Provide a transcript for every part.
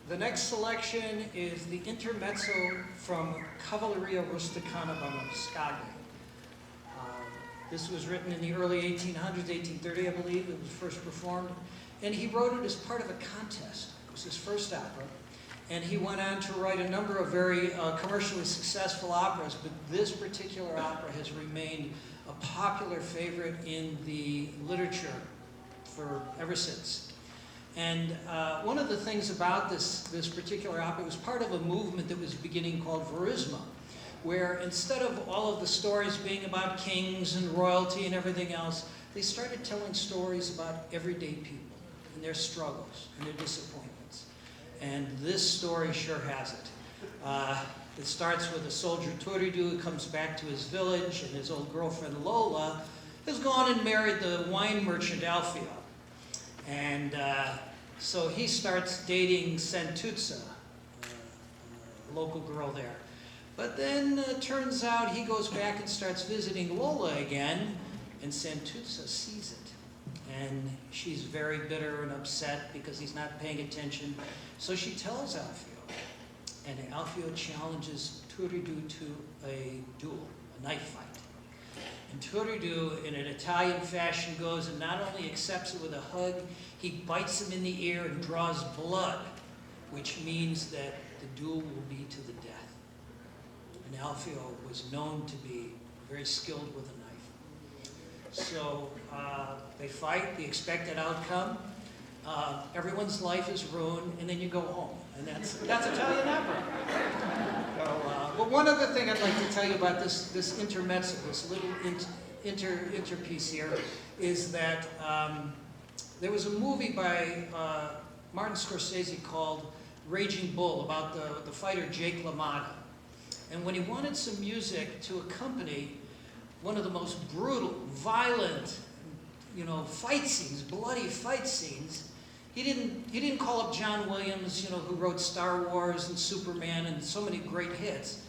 The next selection is the Intermezzo from Cavalleria rusticana by Mascagni. This was written in the early 1800s, 1830, I believe. It was first performed. And he wrote it as part of a contest. It was his first opera. And he went on to write a number of very commercially successful operas, but this particular opera has remained a popular favorite in the literature for ever since. And one of the things about this particular opera, it was part of a movement that was beginning called Verismo, where instead of all of the stories being about kings and royalty and everything else, they started telling stories about everyday people and their struggles and their disappointments. And this story sure has it. It starts with a soldier, Turidu, who comes back to his village, and his old girlfriend, Lola, has gone and married the wine merchant, Alfio. And so he starts dating Santuzza, a local girl there. But then it turns out he goes back and starts visiting Lola again, and Santuzza sees it. And she's very bitter and upset because he's not paying attention. So she tells Alfio. And Alfio challenges Turidu to a duel, a knife fight. And Turidu, in an Italian fashion, goes and not only accepts it with a hug, he bites him in the ear and draws blood, which means that the duel will be to the death. And Alfio was known to be very skilled with a knife. So they fight, the expected outcome. Everyone's life is ruined, and then you go home. And that's Italian opera. So, but one other thing I'd like to tell you about this intermezzo, this little interpiece here, is that there was a movie by Martin Scorsese called Raging Bull about the fighter Jake LaMotta. And when he wanted some music to accompany one of the most brutal, violent, fight scenes, bloody fight scenes, he didn't call up John Williams, who wrote Star Wars and Superman and so many great hits.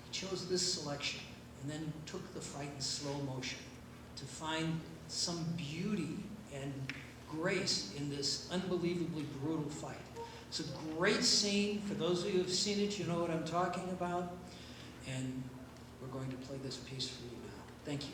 He chose this selection and then took the fight in slow motion to find some beauty and grace in this unbelievably brutal fight. It's a great scene. For those of you who have seen it, you know what I'm talking about. And we're going to play this piece for you now. Thank you.